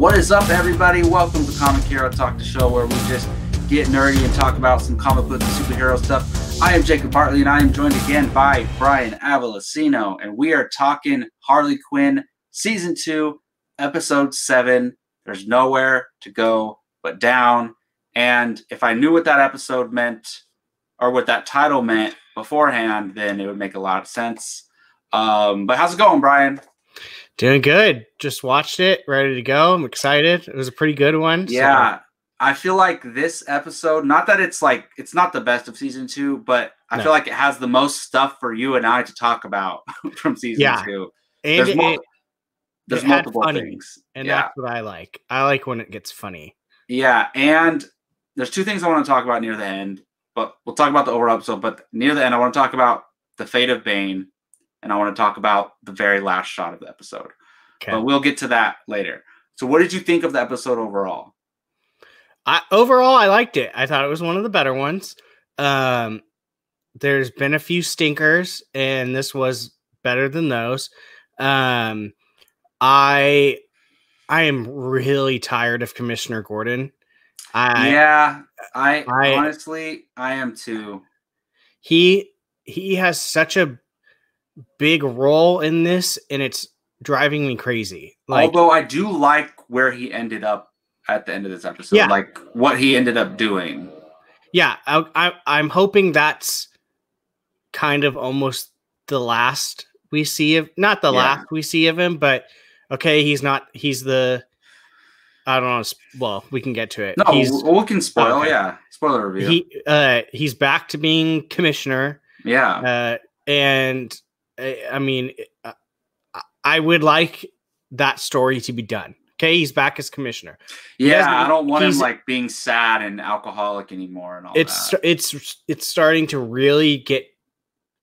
What is up, everybody? Welcome to Comic Hero Talk, the show where we just get nerdy and talk about some comic book and superhero stuff. I am Jacob Bartley, and I am joined again by Brian Avalosino, and we are talking Harley Quinn Season 2, Episode 7. There's nowhere to go but down. And if I knew what that episode meant, or what that title meant beforehand, then it would make a lot of sense. But how's it going, Brian? Doing good. Just watched it, ready to go. I'm excited. It was a pretty good one. Yeah. So. I feel like this episode, not that it's not the best of season 2, but I feel like it has the most stuff for you and I to talk about from season 2. And there's multiple things. And that's what I like. I like when it gets funny. Yeah. And there's two things I want to talk about near the end, but we'll talk about the overall episode. But near the end, I want to talk about the fate of Bane. And I want to talk about the very last shot of the episode. Okay. But we'll get to that later. So what did you think of the episode overall? Overall, I liked it. I thought it was one of the better ones. There's been a few stinkers, and this was better than those. I am really tired of Commissioner Gordon. I honestly, I am too. He has such a big role in this, and it's driving me crazy. Although I do like where he ended up at the end of this episode, like what he ended up doing. Yeah, I'm hoping that's kind of almost the last we see of, not the last we see of him, but okay, he's the, I don't know. Well, we can get to it. No, we can spoil. Okay. Yeah, spoiler review. He's back to being commissioner. Yeah, and I mean, I would like that story to be done. Okay, he's back as commissioner. Yeah, I don't want him like being sad and alcoholic anymore and all that. It's starting to really get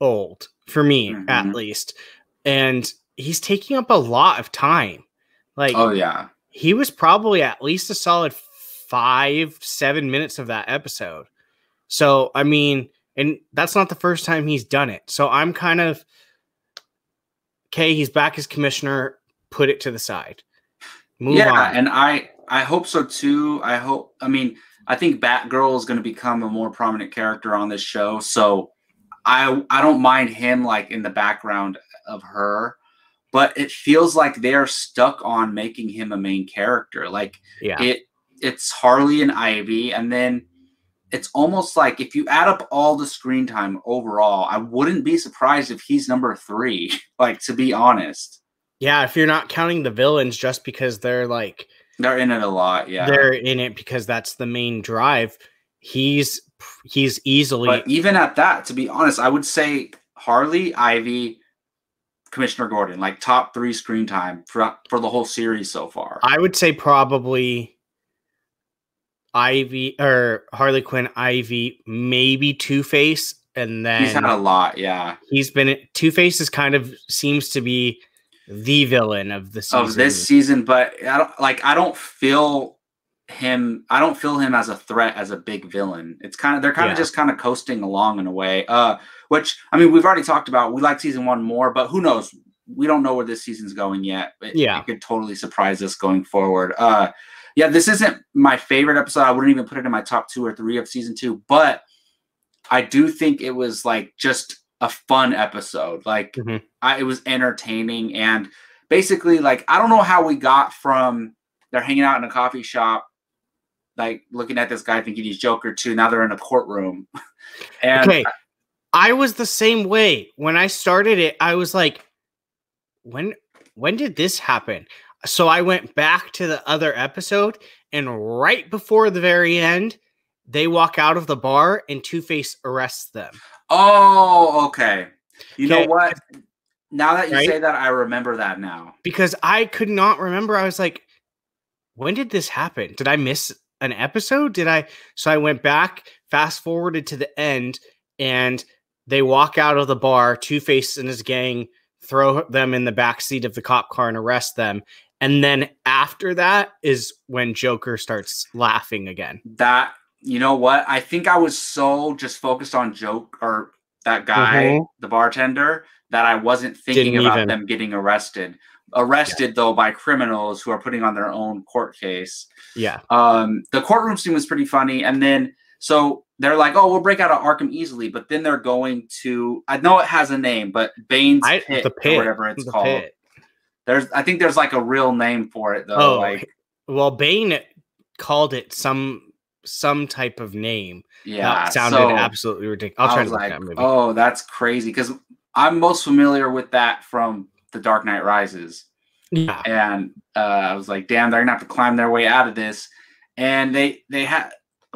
old for me, at least, and he's taking up a lot of time. Like, oh yeah, he was probably at least a solid 5-7 minutes of that episode. So I mean, and that's not the first time he's done it. So I'm kind of. Okay, he's back as commissioner. Put it to the side. Move on. And I hope so too. I think Batgirl is going to become a more prominent character on this show. So I don't mind him like in the background of her, but it feels like they're stuck on making him a main character. Like it's Harley and Ivy, and then it's almost like if you add up all the screen time overall, I wouldn't be surprised if he's number 3, like, to be honest. Yeah, if you're not counting the villains just because they're in it a lot, yeah. They're in it because that's the main drive. He's easily... But even at that, to be honest, I would say Harley, Ivy, Commissioner Gordon, like top 3 screen time for the whole series so far. I would say probably... Ivy or Harley Quinn, Ivy, maybe Two-Face, and then he's had a lot. Yeah, he's been Two-Face is kind of seems to be the villain of the season. Of this season, but I don't feel him as a threat, as a big villain. It's they're just kind of coasting along in a way. Which I mean, we've already talked about. We like season 1 more, but who knows? We don't know where this season's going yet. It could totally surprise us going forward. Yeah, this isn't my favorite episode. I wouldn't even put it in my top 2 or 3 of season 2, but I do think it was like just a fun episode. Like it was entertaining, and basically, like, I don't know how we got from they're hanging out in a coffee shop, like looking at this guy thinking he's Joker, to now they're in a courtroom. And okay, I was the same way when I started it. I was like, when did this happen? So I went back to the other episode, and right before the very end, they walk out of the bar and Two-Face arrests them. Oh, okay. You know what? Now that you say that, I remember that now. Because I could not remember. I was like, when did this happen? Did I miss an episode? So I went back, fast forwarded to the end, and they walk out of the bar. Two-Face and his gang throw them in the backseat of the cop car and arrest them. And then after that is when Joker starts laughing again. That, you know what? I think I was so just focused on that guy, the bartender, that I wasn't thinking about them getting arrested. arrested though by criminals who are putting on their own court case. Yeah. The courtroom scene was pretty funny, and then so they're like, "Oh, we'll break out of Arkham easily," but then they're going to, I know it has a name, but Bane's Pit, the Pit, or whatever it's called. Pit. I think there's like a real name for it though. Oh, like, well, Bane called it some type of name. Yeah, that sounded absolutely ridiculous. I'll try to look that movie. Oh, that's crazy, because I'm most familiar with that from The Dark Knight Rises. Yeah, and I was like, damn, they're gonna have to climb their way out of this. And they had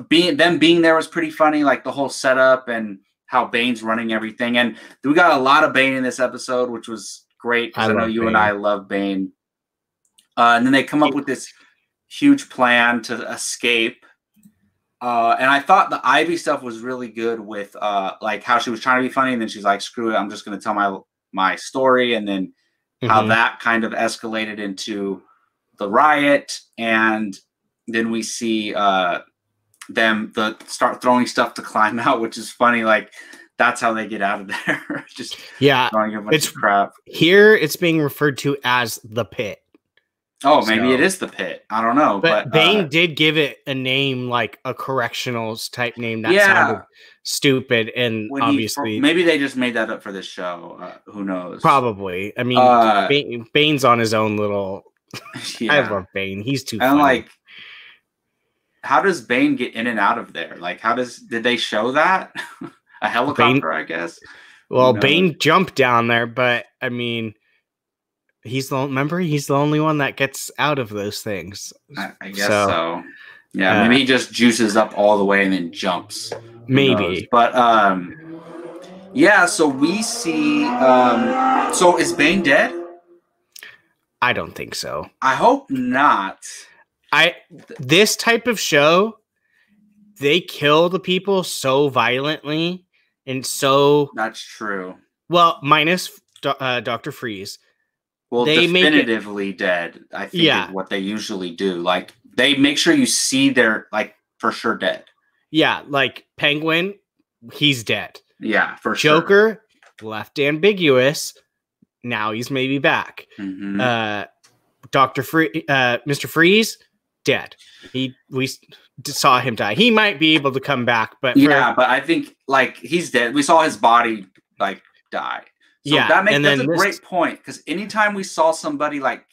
being there was pretty funny, like the whole setup and how Bane's running everything. And we got a lot of Bane in this episode, which was great, because I know you and I love Bane. And then they come up with this huge plan to escape. And I thought the Ivy stuff was really good with like how she was trying to be funny, and then she's like, screw it, I'm just going to tell my story. And then how that kind of escalated into the riot. And then we see them start throwing stuff to climb out, which is funny. Like, that's how they get out of there. Just throwing a bunch of crap. Here it's being referred to as the Pit. Oh, maybe it is the Pit. I don't know. But Bane did give it a name, like a correctionals type name that sounded stupid. And obviously, maybe they just made that up for this show. Who knows? Probably. I mean, Bane's on his own little. I love Bane. He's too funny. Like, how does Bane get in and out of there? Like, did they show that? A helicopter, I guess. Well, Bane jumped down there, but I mean, he's the only one that gets out of those things. I guess so. Yeah, maybe he just juices up all the way and then jumps. Maybe. But yeah, so we see so is Bane dead? I don't think so. I hope not. This type of show, they kill the people so violently and so. That's true. Well, minus Dr. Freeze. Well, they definitively dead, I think, is what they usually do. Like, they make sure you see they're, like, for sure dead. Yeah, like Penguin, he's dead. Yeah, for sure. Joker, left ambiguous. Now he's maybe back. Mm-hmm. Mr. Freeze, dead. We saw him die. He might be able to come back, but but I think, like, he's dead. We saw his body, like, die. So that's a great point, because anytime we saw somebody like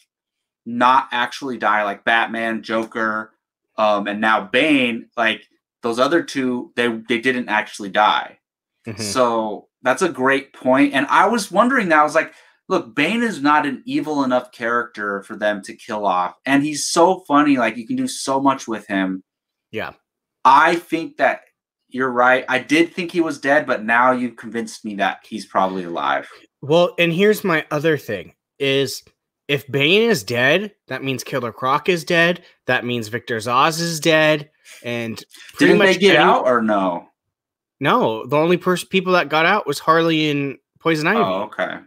not actually die, like Batman, Joker, and now Bane, like those other two, they didn't actually die. Mm-hmm. So that's a great point. And I was wondering that, I was like, look, Bane is not an evil enough character for them to kill off. And he's so funny, like you can do so much with him. Yeah. I think that you're right. I did think he was dead, but now you've convinced me that he's probably alive. Well, and here's my other thing is, if Bane is dead, that means Killer Croc is dead. That means Victor Zsasz is dead. And didn't they get out or no? No, the only people that got out was Harley and Poison Ivy. Oh, okay.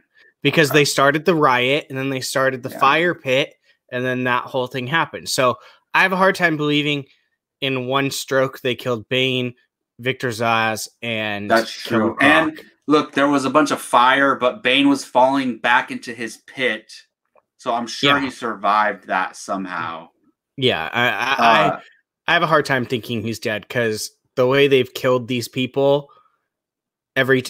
Because they started the riot, and then they started the fire pit, and then that whole thing happened. So I have a hard time believing in one stroke they killed Bane, Victor Zsasz, and that's true. And look, there was a bunch of fire, but Bane was falling back into his pit, so I'm sure he survived that somehow. Yeah, I have a hard time thinking he's dead, because the way they've killed these people,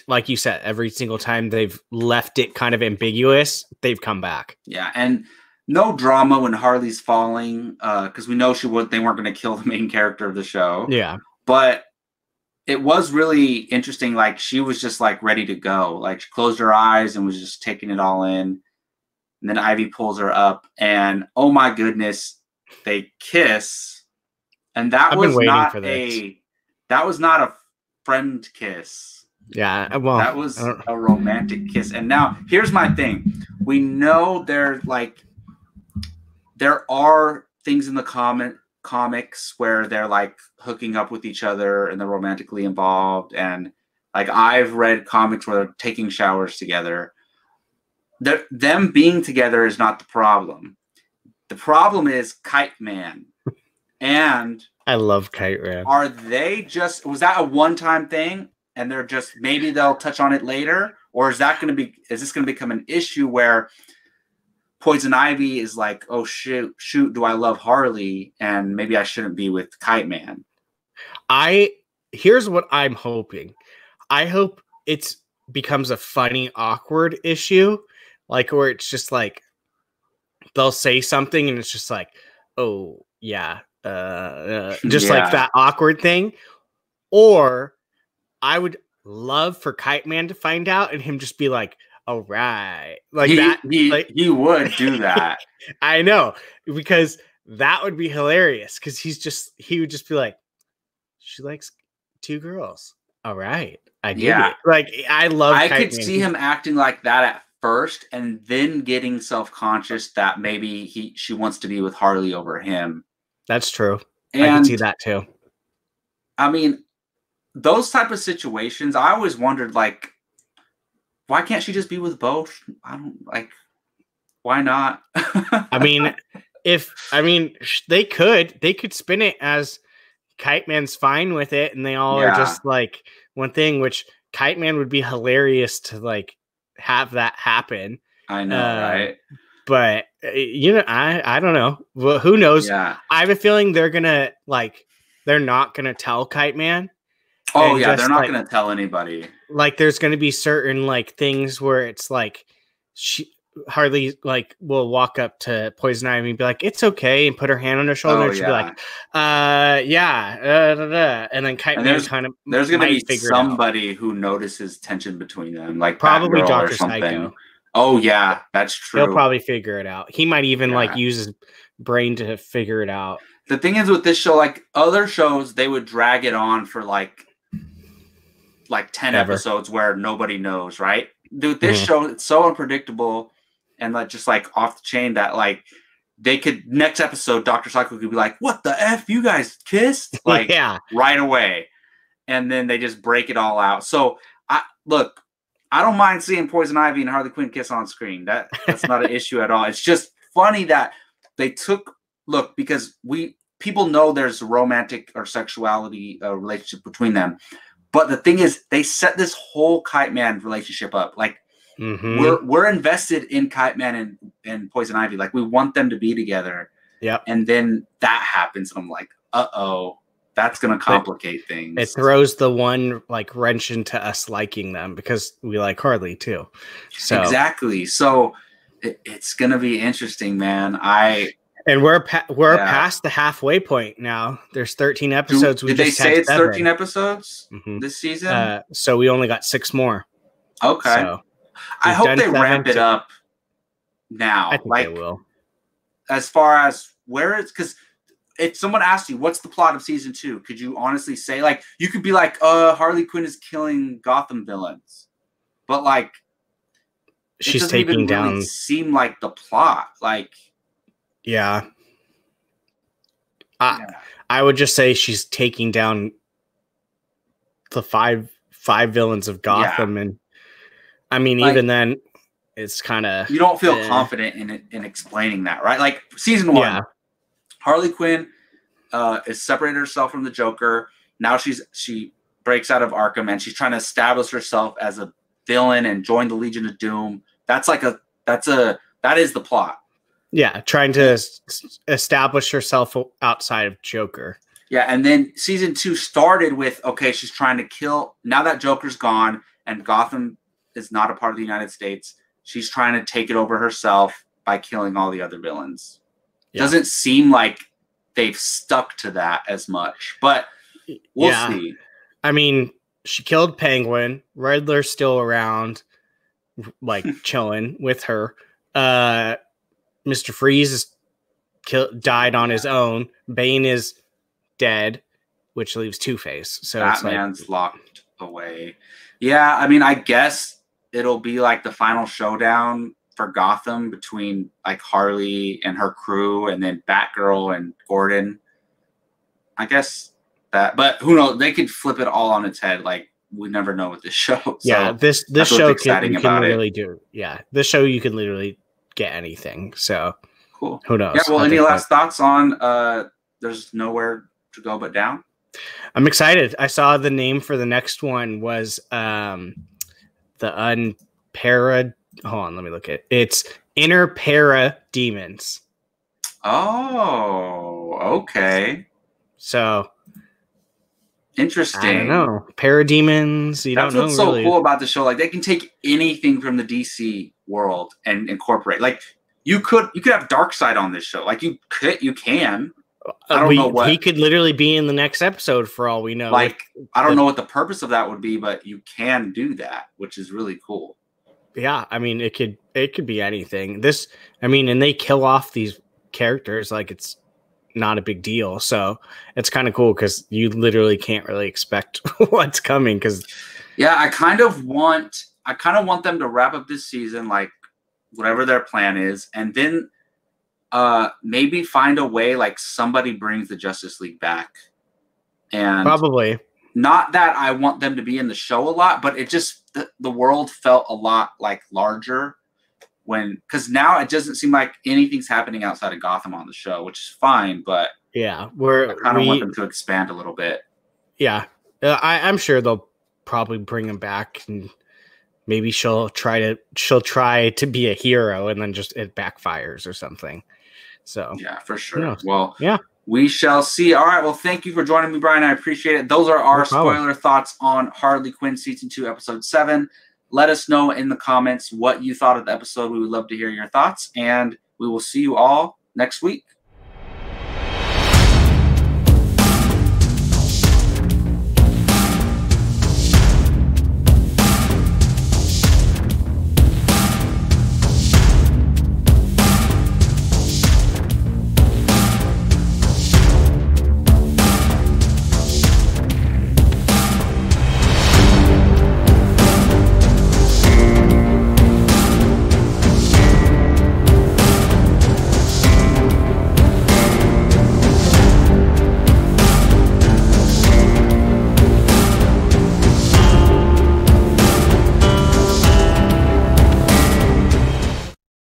like you said, every single time they've left it kind of ambiguous, they've come back. Yeah, and no drama when Harley's falling, because we know they weren't going to kill the main character of the show. Yeah, but it was really interesting. Like, she was just like ready to go. Like, she closed her eyes and was just taking it all in. And then Ivy pulls her up, and oh my goodness, they kiss. And that was not a friend kiss. Yeah, well, that was a romantic kiss. And now here's my thing. We know there are things in the comics where they're like hooking up with each other and they're romantically involved, and like I've read comics where they're taking showers together. Them being together is not the problem. The problem is Kite Man. And I love Kite Man. Was that a one-time thing and they're just, maybe they'll touch on it later, or is this going to become an issue where Poison Ivy is like, oh shoot, do I love Harley? And maybe I shouldn't be with Kite Man. Here's what I'm hoping. I hope it becomes a funny, awkward issue, like where it's just like they'll say something and it's just like, oh yeah, just like that awkward thing. Or I would love for Kite Man to find out and him just be like, all right, like he would do that. I know, because that would be hilarious, because he would just be like, she likes 2 girls. All right. I dig it. Like, I love I could see him acting like that at first and then getting self-conscious that maybe she wants to be with Harley over him. That's true. And I can see that too. I mean, those type of situations, I always wondered, like, why can't she just be with both? I don't like, why not? I mean, they could spin it as Kite Man's fine with it and they all are just like one thing, which Kite Man would be hilarious to like have that happen. I know, right? But I don't know. Well, who knows? Yeah. I have a feeling they're not gonna tell Kite Man. Oh yeah, they're not gonna tell anybody. Like, there's gonna be certain like things where it's like Harley like will walk up to Poison Ivy and be like, "It's okay," and put her hand on her shoulder, and she'll be like, and then Kite Man kind of there's gonna be somebody who notices tension between them, like probably Dr. Psycho. Oh yeah, that's true. He'll probably figure it out. He might even like use his brain to figure it out. The thing is with this show, like other shows, they would drag it on for like 10 episodes where nobody knows, right? Dude, this show, it's so unpredictable and like just like off the chain that like they could, next episode, Dr. Psycho could be like, what the F, you guys kissed? Like right away. And then they just break it all out. So I don't mind seeing Poison Ivy and Harley Quinn kiss on screen. That's not an issue at all. It's just funny that they because people know there's a romantic or sexuality relationship between them. But the thing is, they set this whole Kite Man relationship up. Like, we're invested in Kite Man and Poison Ivy. Like, we want them to be together. Yeah. And then that happens, and I'm like, uh-oh, that's going to complicate things. It throws the one, like, wrench into us liking them, because we like Harley, too. So exactly. So it's going to be interesting, man. And we're past the halfway point now. There's 13 episodes. Did they say it's 13 episodes this season? So we only got 6 more. Okay. So I hope they ramp it up now. I think they will. As far as where it's, because if someone asked you, what's the plot of season 2? Could you honestly say, like, you could be like, Harley Quinn is killing Gotham villains. But, like, she's taking down. Really seem like the plot. Like, yeah. I would just say she's taking down the five villains of Gotham, and I mean, like, even then, it's kind of, you don't feel confident in explaining that, right? Like season 1, Harley Quinn is separated herself from the Joker. Now she breaks out of Arkham and she's trying to establish herself as a villain and join the Legion of Doom. That is the plot. Yeah, trying to establish herself outside of Joker. Yeah, and then season 2 started with, okay, she's trying to kill, now that Joker's gone and Gotham is not a part of the United States, she's trying to take it over herself by killing all the other villains. Yeah. Doesn't seem like they've stuck to that as much, but we'll see. I mean, she killed Penguin. Riddler's still around, like, chilling with her. Mr. Freeze is died on his own. Bane is dead, which leaves Two-Face. So Batman's locked away. Yeah, I mean, I guess it'll be like the final showdown for Gotham between like Harley and her crew, and then Batgirl and Gordon. I guess that, but who knows? They could flip it all on its head. Like, we never know with this show. So yeah, this show can really do. Yeah, this show you can literally get anything. So cool. Who knows? Yeah. Well, any last thoughts on There's Nowhere to Go But Down? I'm excited. I saw the name for the next one was the Unparad. Hold on, let me look at it. It's inner para demons. Oh, okay. So interesting. I don't know. Parademons, you That's don't know what's so really. cool about the show. Like they can take anything from the DC world and incorporate. Like you could have Darkseid on this show. Like you can. I don't know what he could literally be in the next episode for all we know. Like I don't know what the purpose of that would be, but you can do that, which is really cool. Yeah, I mean it could be anything. And they kill off these characters like it's not a big deal. So it's kind of cool because you literally can't really expect what's coming. Because I kind of want them to wrap up this season, like whatever their plan is, and then maybe find a way like somebody brings the Justice League back. And probably not that I want them to be in the show a lot, but it just the world felt a lot like larger because now it doesn't seem like anything's happening outside of Gotham on the show, which is fine, but yeah, I kind of want them to expand a little bit. Yeah, I'm sure they'll probably bring him back, and maybe she'll try to be a hero, and then just it backfires or something. So yeah, for sure. Well, yeah, we shall see. All right. Well, thank you for joining me, Brian. I appreciate it. Those are our spoiler thoughts on Harley Quinn Season 2, Episode 7. Let us know in the comments what you thought of the episode. We would love to hear your thoughts, and we will see you all next week.